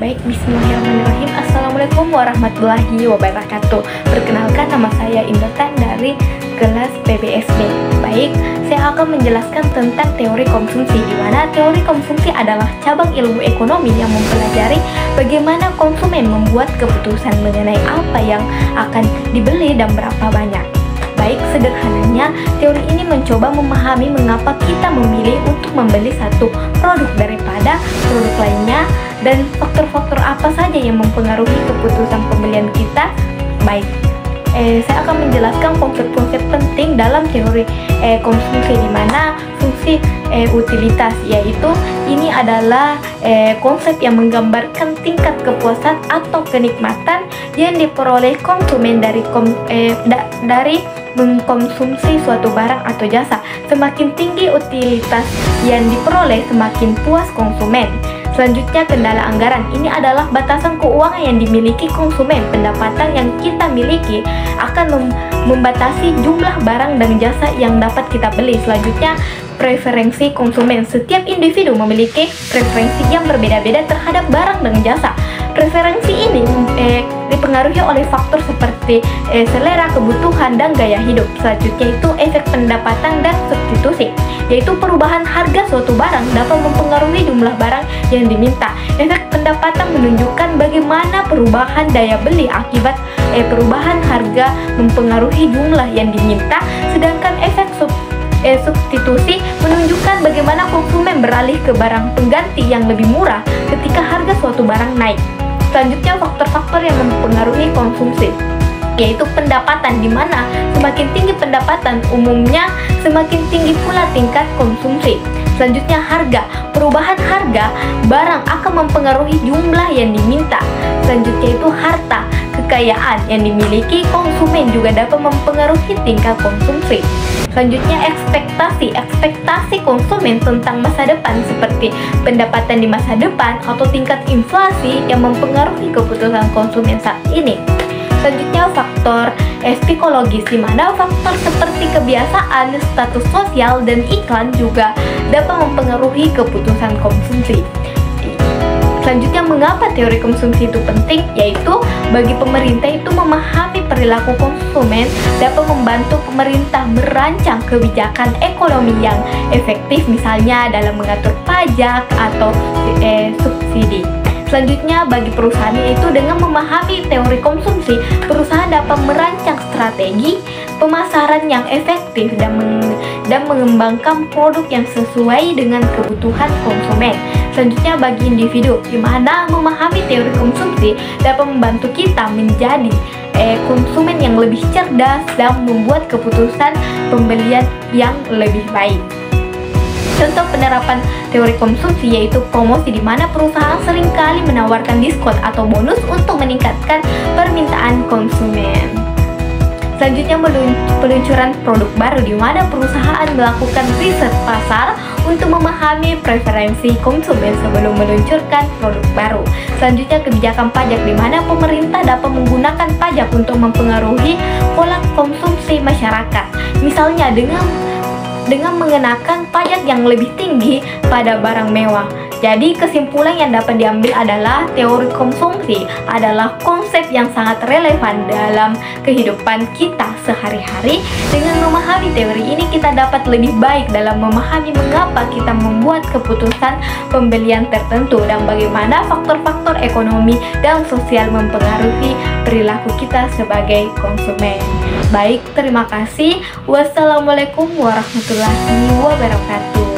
Baik, bismillahirrahmanirrahim. Assalamualaikum warahmatullahi wabarakatuh. Perkenalkan, nama saya Indertan dari kelas PBSB. Baik, saya akan menjelaskan tentang teori konsumsi, di mana teori konsumsi adalah cabang ilmu ekonomi yang mempelajari bagaimana konsumen membuat keputusan mengenai apa yang akan dibeli dan berapa banyak. Baik, sederhananya, teori ini mencoba memahami mengapa kita memilih untuk membeli satu produk daripada produk lainnya dan faktor-faktor apa saja yang mempengaruhi keputusan pembelian kita. Baik, saya akan menjelaskan konsep-konsep penting dalam teori konsumsi, di mana fungsi utilitas, yaitu ini adalah konsep yang menggambarkan tingkat kepuasan atau kenikmatan yang diperoleh konsumen dari mengkonsumsi suatu barang atau jasa. Semakin tinggi utilitas yang diperoleh, semakin puas konsumen. Selanjutnya, kendala anggaran. Ini adalah batasan keuangan yang dimiliki konsumen. Pendapatan yang kita miliki akan membatasi jumlah barang dan jasa yang dapat kita beli. Selanjutnya, preferensi konsumen. Setiap individu memiliki preferensi yang berbeda-beda terhadap barang dan jasa. Preferensi ini dipengaruhi oleh faktor seperti selera, kebutuhan, dan gaya hidup. Selanjutnya itu efek pendapatan dan substitusi, yaitu perubahan harga suatu barang dapat mempengaruhi jumlah barang yang diminta. Efek pendapatan menunjukkan bagaimana perubahan daya beli akibat perubahan harga mempengaruhi jumlah yang diminta, sedangkan efek substitusi menunjukkan bagaimana konsumen beralih ke barang pengganti yang lebih murah ketika harga suatu barang naik. Selanjutnya, faktor-faktor yang mempengaruhi konsumsi, yaitu pendapatan, di mana semakin tinggi pendapatan umumnya semakin tinggi pula tingkat konsumsi. Selanjutnya, harga. Perubahan harga barang akan mempengaruhi jumlah yang diminta. Selanjutnya itu harta. Kekayaan yang dimiliki konsumen juga dapat mempengaruhi tingkat konsumsi. Selanjutnya, ekspektasi konsumen tentang masa depan, seperti pendapatan di masa depan atau tingkat inflasi yang mempengaruhi keputusan konsumen saat ini. Selanjutnya, faktor psikologis, di mana faktor seperti kebiasaan, status sosial, dan iklan juga dapat mempengaruhi keputusan konsumsi. Selanjutnya, mengapa teori konsumsi itu penting? Yaitu bagi pemerintah itu memahami perilaku konsumen dapat membantu pemerintah merancang kebijakan ekonomi yang efektif, misalnya dalam mengatur pajak atau subsidi. Selanjutnya, bagi perusahaan, yaitu dengan memahami teori konsumsi, perusahaan dapat merancang strategi pemasaran yang efektif dan mengembangkan produk yang sesuai dengan kebutuhan konsumen. Selanjutnya, bagi individu, di mana memahami teori konsumsi dapat membantu kita menjadi konsumen yang lebih cerdas dan membuat keputusan pembelian yang lebih baik. Contoh penerapan teori konsumsi yaitu promosi, di mana perusahaan seringkali menawarkan diskon atau bonus untuk meningkatkan permintaan konsumen. Selanjutnya, peluncuran produk baru, di mana perusahaan melakukan riset pasar untuk memahami preferensi konsumen sebelum meluncurkan produk baru. Selanjutnya, kebijakan pajak, di mana pemerintah dapat menggunakan pajak untuk mempengaruhi pola konsumsi masyarakat. Misalnya dengan mengenakan pajak yang lebih tinggi pada barang mewah. Jadi, kesimpulan yang dapat diambil adalah teori konsumsi adalah konsep yang sangat relevan dalam kehidupan kita sehari-hari. Dengan memahami teori ini, kita dapat lebih baik dalam memahami mengapa kita membuat keputusan pembelian tertentu dan bagaimana faktor-faktor ekonomi dan sosial mempengaruhi perilaku kita sebagai konsumen. Baik, terima kasih. Wassalamualaikum warahmatullahi wabarakatuh.